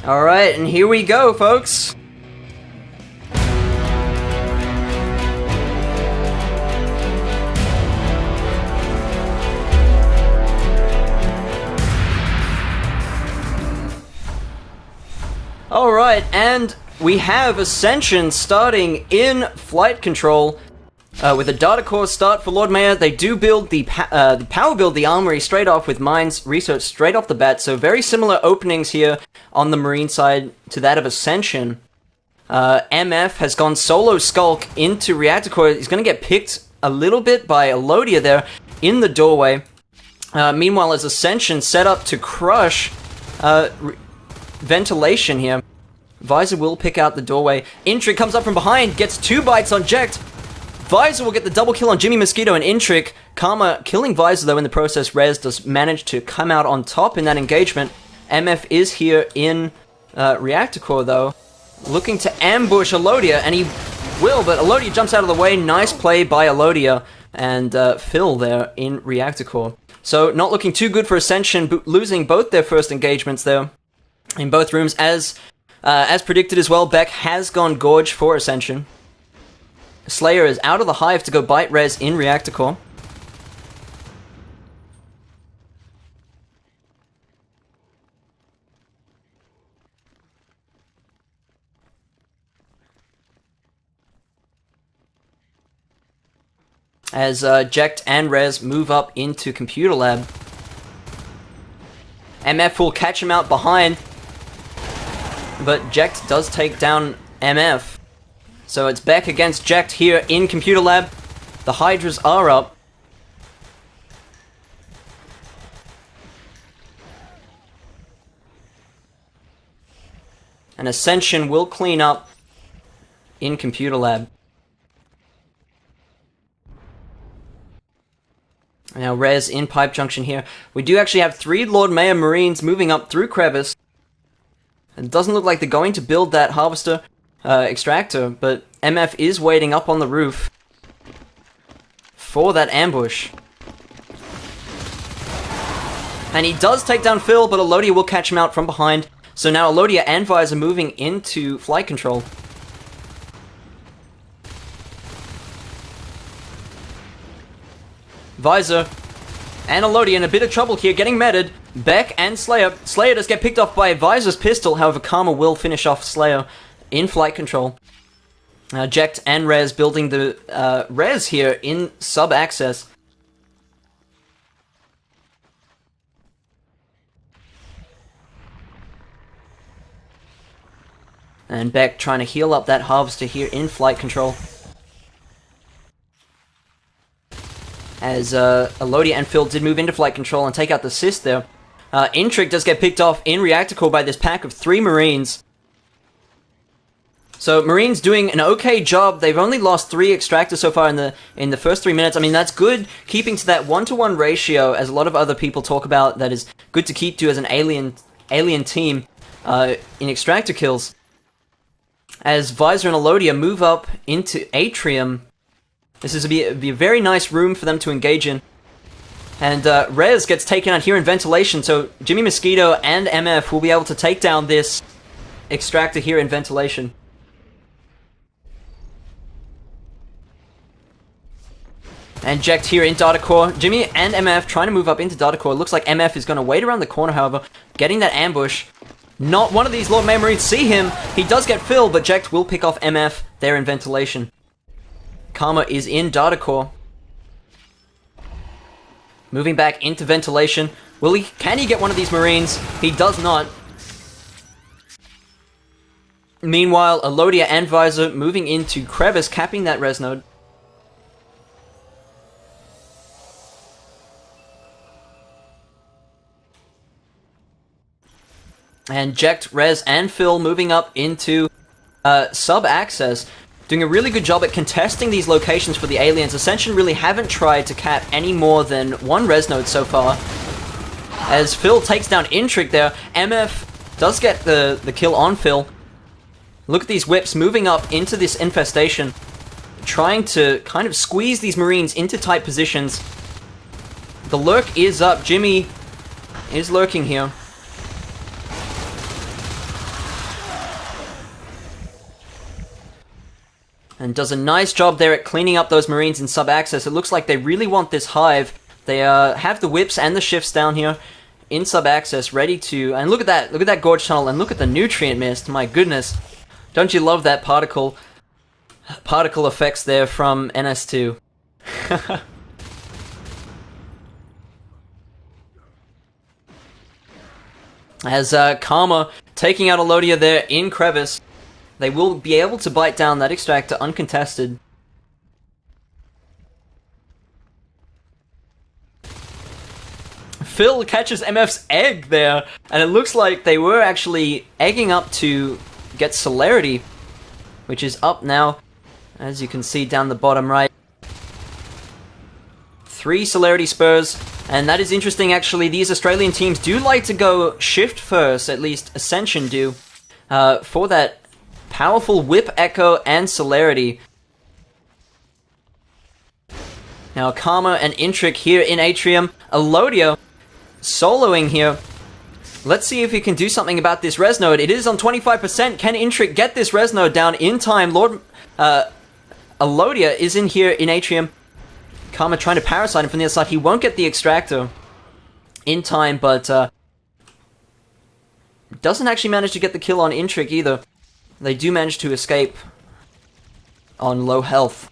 Alright, and here we go, folks. Alright, and we have Ascension starting in flight control with a data core start for Lord Mayor. They do build the power build the armory straight off with mines research straight off the bat, so very similar openings here on the Marine side to that of Ascension. MF has gone solo skulk into Reactor Core. He's going to get picked a little bit by Elodia there in the doorway. Meanwhile, as Ascension set up to crush ventilation here, Visor will pick out the doorway. Intric comes up from behind, gets 2 bites on Jekt. Visor will get the double kill on Jimmy Mosquito and Intric. Karma killing Visor, though in the process. Rez does manage to come out on top in that engagement. MF is here in Reactor Core, though, looking to ambush Elodia, and he will, but Elodia jumps out of the way. Nice play by Elodia and Phil there in Reactor Core. So not looking too good for Ascension, losing both their first engagements there in both rooms. As predicted as well, Beck has gone Gorge for Ascension. Slayer is out of the hive to go bite Rez in Reactor Core. As Jekt and Rez move up into Computer Lab. MF will catch him out behind, but Jekt does take down MF. So it's Beck against Jekt here in Computer Lab. The Hydras are up. And Ascension will clean up in Computer Lab. Now Rez in Pipe Junction here. We do actually have 3 Lord Mayor Marines moving up through Crevice. It doesn't look like they're going to build that Harvester extractor, but MF is waiting up on the roof for that ambush. And he does take down Phil, but Elodia will catch him out from behind. So now Elodia and Visor moving into flight control. Visor and Elodia in a bit of trouble here, getting meted. Beck and Slayer. Slayer does get picked off by Visor's pistol, however Karma will finish off Slayer in flight control. Jekt and Rez building the Rez here in sub-access. And Beck trying to heal up that Harvester here in flight control. As Elodia and Phil did move into flight control and take out the assist there. Intric does get picked off in Reactor Core by this pack of 3 Marines. So Marines doing an okay job. They've only lost 3 extractors so far in the first 3 minutes. I mean, that's good, keeping to that 1-to-1 ratio, as a lot of other people talk about. That is good to keep to as an alien team in extractor kills. As Visor and Elodia move up into Atrium, this is be a very nice room for them to engage in. And Rez gets taken out here in ventilation, so Jimmy Mosquito and MF will be able to take down this extractor here in ventilation. And Jekt here in Data Core. Jimmy and MF trying to move up into Data Core. Looks like MF is going to wait around the corner, however, getting that ambush. Not one of these Lord Mayor Marines see him. He does get filled, but Jekt will pick off MF there in ventilation. Karma is in Data Core. Moving back into ventilation. Can he get one of these Marines? He does not. Meanwhile, Elodia and Visor moving into Crevice, capping that res node. And Jekt, Rez, and Phil moving up into sub-access. Doing a really good job at contesting these locations for the aliens. Ascension really haven't tried to cap any more than 1 res node so far. As Phil takes down Intric there, MF does get the kill on Phil. Look at these whips moving up into this infestation. Trying to kind of squeeze these Marines into tight positions. The lurk is up. Jimmy is lurking here. and does a nice job there at cleaning up those Marines in sub-access. It looks like they really want this hive. They have the whips and the shifts down here in sub-access, ready to... And look at that Gorge Tunnel, and look at the nutrient mist. My goodness. Don't you love that particle effects there from NS2? As Karma taking out Elodia there in Crevice. They will be able to bite down that extractor uncontested. Phil catches MF's egg there, and it looks like they were actually egging up to get Celerity, which is up now, as you can see down the bottom right. 3 Celerity Spurs, and that is interesting actually. These Australian teams do like to go shift first, at least Ascension do, for that powerful Whip Echo and Celerity. Now Karma and Intric here in Atrium. Elodia soloing here. Let's see if he can do something about this res node. It is on 25%. Can Intric get this res node down in time? Elodia is in here in Atrium. Karma trying to parasite him from the other side. He won't get the extractor in time, but doesn't actually manage to get the kill on Intric either. They do manage to escape on low health.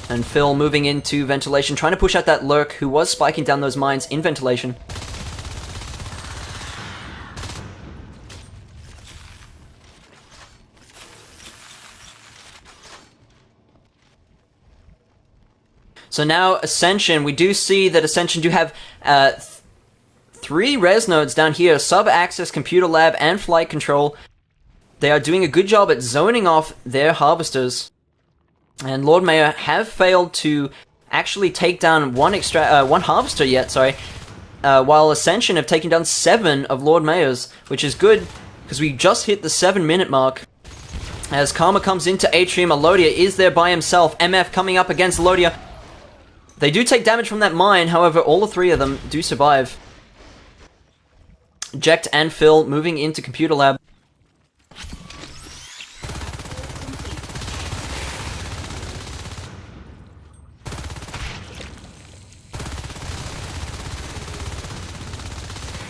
And Phil moving into ventilation, trying to push out that Lurk who was spiking down those mines in ventilation. So now Ascension, we do see that Ascension do have 3 res nodes down here, sub-access, computer lab, and flight control. They are doing a good job at zoning off their harvesters. And Lord Mayor have failed to actually take down one harvester yet, while Ascension have taken down 7 of Lord Mayor's, which is good, because we just hit the 7-minute mark. As Karma comes into Atrium, Elodia is there by himself. MF coming up against Elodia. They do take damage from that mine, however, all the 3 of them do survive. Jekt and Phil moving into Computer Lab.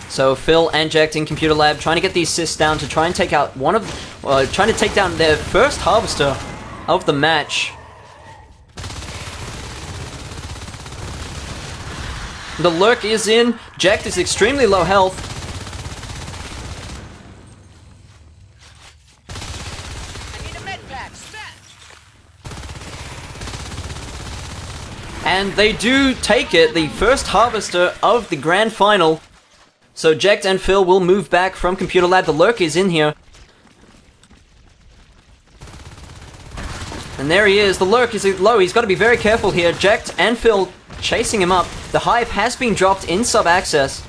So Phil and Jekt in Computer Lab trying to get these assists down to try and take out trying to take down their first harvester of the match. The Lurk is in. Jekt is extremely low health. I need a med pack. And they do take it, the first harvester of the grand final. So Jekt and Phil will move back from Computer Lab. The Lurk is in here. And there he is. The Lurk is low. He's got to be very careful here. Jekt and Phil chasing him up. The hive has been dropped in sub-access.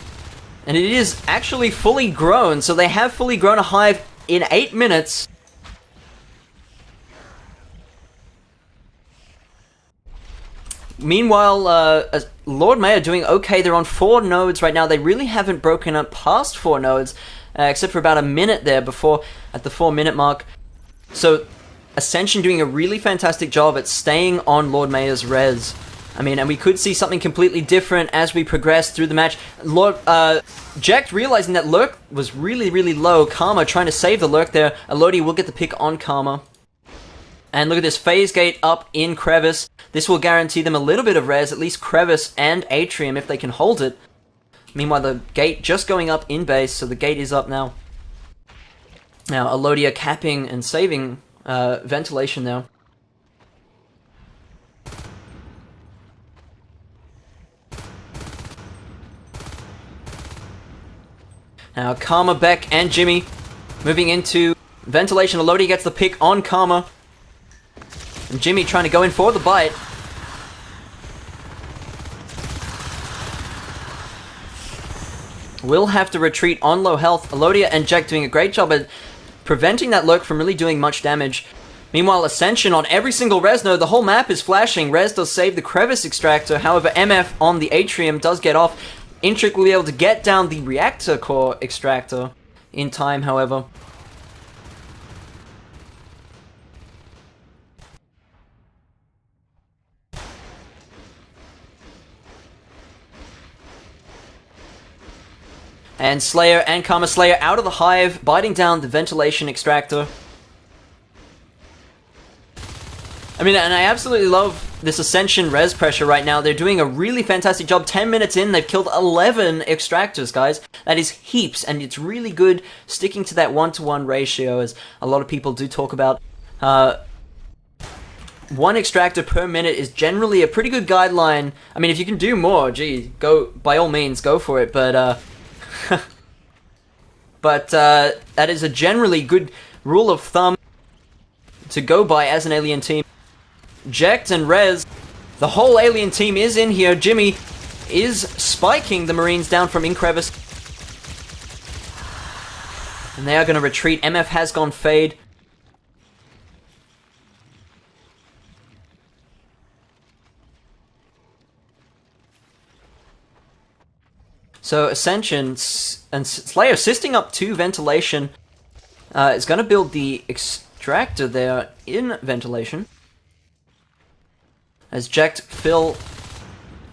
And it is actually fully grown. So they have fully grown a hive in 8 minutes. Meanwhile, Lord Mayor doing okay. They're on 4 nodes right now. They really haven't broken up past 4 nodes, except for about a minute there before, at the 4-minute mark. So, Ascension doing a really fantastic job at staying on Lord Mayor's res. I mean, and we could see something completely different as we progress through the match. Jekt realizing that Lurk was really, really low. Karma trying to save the Lurk there. Elodia will get the pick on Karma. And look at this, phase gate up in Crevice. This will guarantee them a little bit of res, at least Crevice and Atrium if they can hold it. Meanwhile, the gate just going up in base, so the gate is up now. Now, Elodia capping and saving ventilation now. Now, Karma, Beck, and Jimmy moving into ventilation. Elodia gets the pick on Karma. And Jimmy trying to go in for the bite. Will have to retreat on low health. Elodia and Jekt doing a great job at preventing that Lurk from really doing much damage. Meanwhile, Ascension on every single res node, the whole map is flashing. Res does save the Crevice extractor. However, MF on the Atrium does get off. Intric will be able to get down the Reactor Core extractor in time, however. And Slayer and Karma Slayer out of the hive, biting down the ventilation extractor. I mean, and I absolutely love this Ascension res pressure right now. They're doing a really fantastic job. 10 minutes in, they've killed 11 extractors, guys. That is heaps, and it's really good sticking to that 1-to-1 ratio, as a lot of people do talk about. One extractor per minute is generally a pretty good guideline. I mean, if you can do more, gee, go, by all means, go for it, but that is a generally good rule of thumb to go by as an alien team. Jekt and Rez, the whole alien team is in here. Jimmy is spiking the Marines down from Increvis. And they are going to retreat. MF has gone fade. So Ascension and Slayer assisting up to ventilation is going to build the extractor there in ventilation. As Jekt, Phil,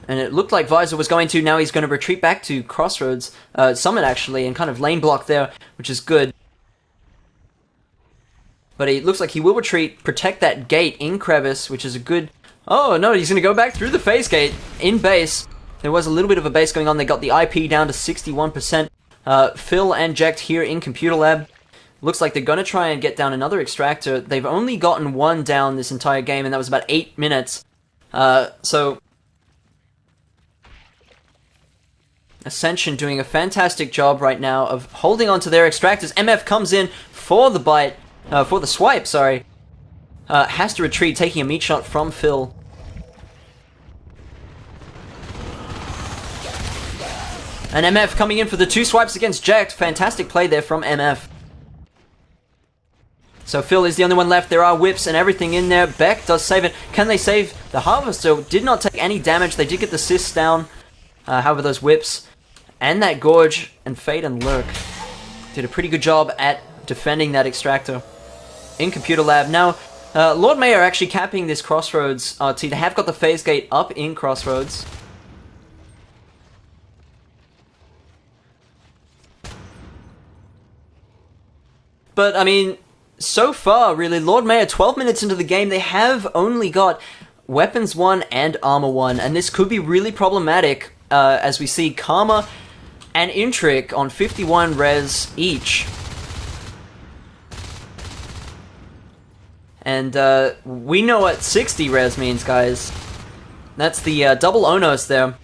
and it looked like Visor was going to, now he's going to retreat back to Crossroads, Summit actually, and kind of lane block there, which is good. But it looks like he will retreat, protect that gate in Crevice, which is a good... Oh no, he's going to go back through the phase gate in base. There was a little bit of a base going on. They got the IP down to 61%. Phil and Jekt here in Computer Lab. Looks like they're going to try and get down another extractor. They've only gotten one down this entire game, and that was about 8 minutes. So Ascension doing a fantastic job right now of holding on to their extractors. MF comes in for the bite, for the swipe, sorry. Has to retreat, taking a meat shot from Phil. And MF coming in for the 2 swipes against Jekt. Fantastic play there from MF. So Phil is the only one left. There are whips and everything in there. Beck does save it. Can they save the Harvester? Did not take any damage. They did get the cysts down. However, those whips and that Gorge and Fade and Lurk did a pretty good job at defending that extractor in Computer Lab. Now, Lord Mayor are actually capping this Crossroads RT. They have got the phase gate up in Crossroads. But, I mean, so far, really, Lord Mayor, 12 minutes into the game, they have only got Weapons 1 and Armor 1, and this could be really problematic as we see Karma and Intric on 51 res each. And we know what 60 res means, guys. That's the double Onos there.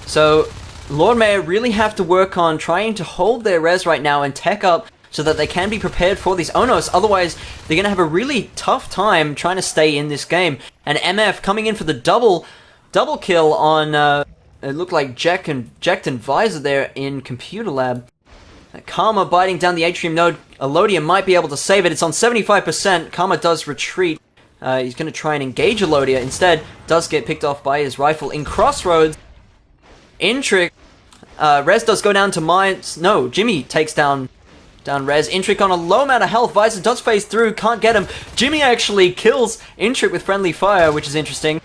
So Lord Mayor really have to work on trying to hold their res right now and tech up so that they can be prepared for these Onos. Otherwise, they're going to have a really tough time trying to stay in this game. And MF coming in for the double kill on, it looked like Jekt and Visor there in Computer Lab. Karma biting down the Atrium node. Elodia might be able to save it. It's on 75%. Karma does retreat. He's going to try and engage Elodia. Instead, does get picked off by his rifle in Crossroads. Intric, Rez does go down to mines. No, Jimmy takes down Rez. Intric on a low amount of health. Visor does phase through, can't get him. Jimmy actually kills Intric with friendly fire, which is interesting,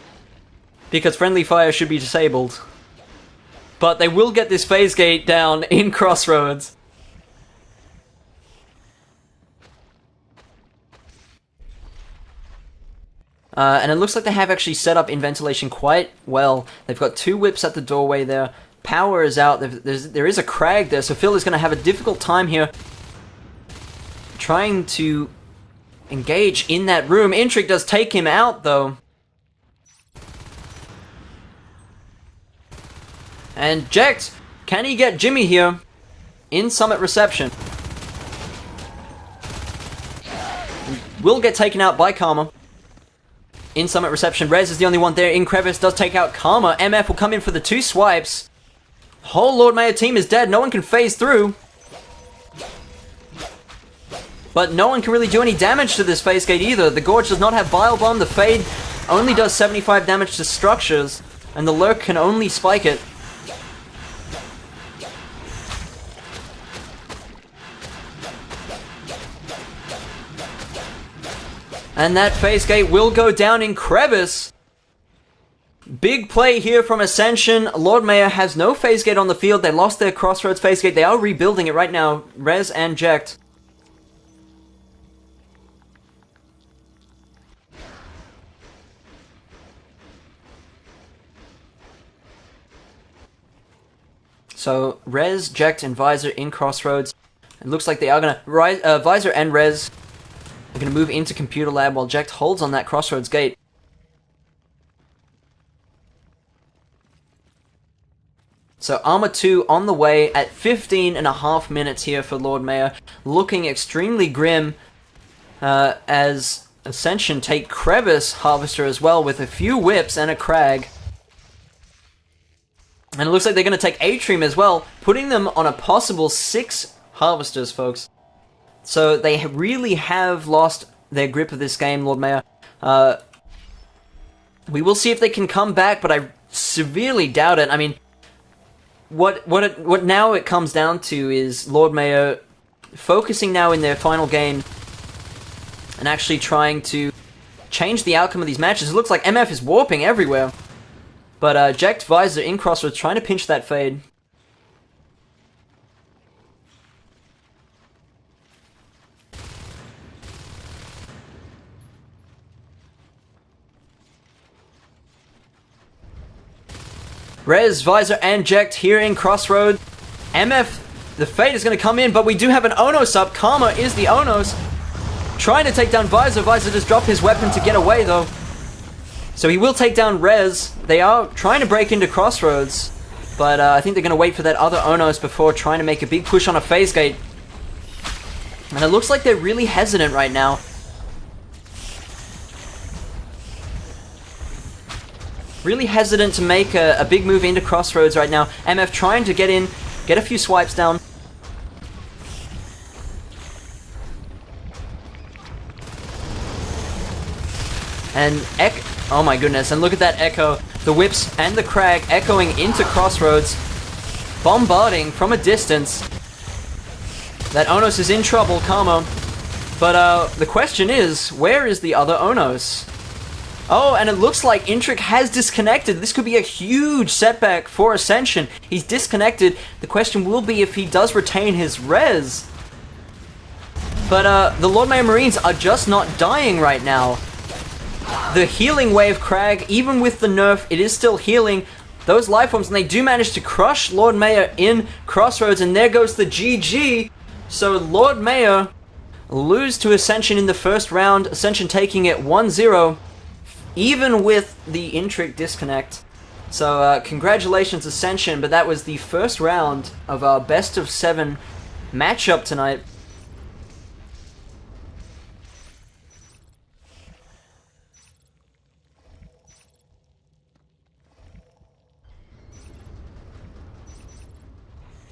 because friendly fire should be disabled. But they will get this phase gate down in Crossroads. And it looks like they have actually set up in ventilation quite well. They've got 2 whips at the doorway there. Power is out. There is a crag there, so Phil is going to have a difficult time here trying to engage in that room. Intric does take him out, though. And Jekt, can he get Jimmy here in Summit Reception? Will get taken out by Karma. In Summit Reception, Rez is the only one there. In Crevice does take out Karma. MF will come in for the 2 swipes. Whole Lord Mayor team is dead. No one can phase through. But no one can really do any damage to this phase gate either. The Gorge does not have Bile Bomb. The Fade only does 75 damage to structures. And the Lurk can only spike it. And that phase gate will go down in crevice. Big play here from Ascension. Lord Mayor has no phase gate on the field. They lost their Crossroads phase gate. They are rebuilding it right now. Rez and Jekt. So, Rez, Jekt, and Visor in Crossroads. It looks like they are going to... Visor and Rez are going to move into Computer Lab while Jekt holds on that Crossroads gate. So Armor 2 on the way at 15.5 minutes here for Lord Mayor. Looking extremely grim as Ascension take Crevice Harvester as well with a few whips and a Crag. And it looks like they're going to take Atrium as well, putting them on a possible 6 Harvesters, folks. So they really have lost their grip of this game, Lord Mayor. We will see if they can come back, but I severely doubt it. I mean, what now it comes down to is Lord Mayor focusing now in their final game and actually trying to change the outcome of these matches. It looks like MF is warping everywhere. But Jekt, Visor in Crossroads trying to pinch that fade. Rez, Visor, and Jekt here in Crossroads. MF, the fade is going to come in, but we do have an Onos up. Karma is the Onos. Trying to take down Visor. Visor just dropped his weapon to get away, though. So he will take down Rez. They are trying to break into Crossroads, but I think they're going to wait for that other Onos before trying to make a big push on a phase gate. And it looks like they're really hesitant right now. Really hesitant to make a big move into Crossroads right now. MF trying to get in, get a few swipes down. And oh my goodness, and look at that echo. The whips and the Crag echoing into Crossroads. Bombarding from a distance. That Onos is in trouble, Karma. But the question is, where is the other Onos? Oh, and it looks like Intric has disconnected. This could be a huge setback for Ascension. He's disconnected. The question will be if he does retain his res. But the Lord Mayor Marines are just not dying right now. The healing wave Crag, even with the nerf, it is still healing those life forms, and they do manage to crush Lord Mayor in Crossroads, and there goes the GG. So Lord Mayor lose to Ascension in the first round. Ascension taking it 1-0. Even with the Intric disconnect. So, congratulations, Ascension, but that was the first round of our best of 7 matchup tonight.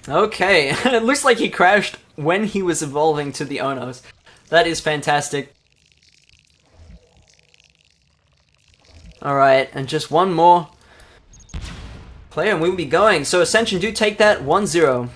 Okay, it looks like he crashed when he was evolving to the Onos. That is fantastic. Alright, and just one more player and we will be going. So Ascension do take that 1-0.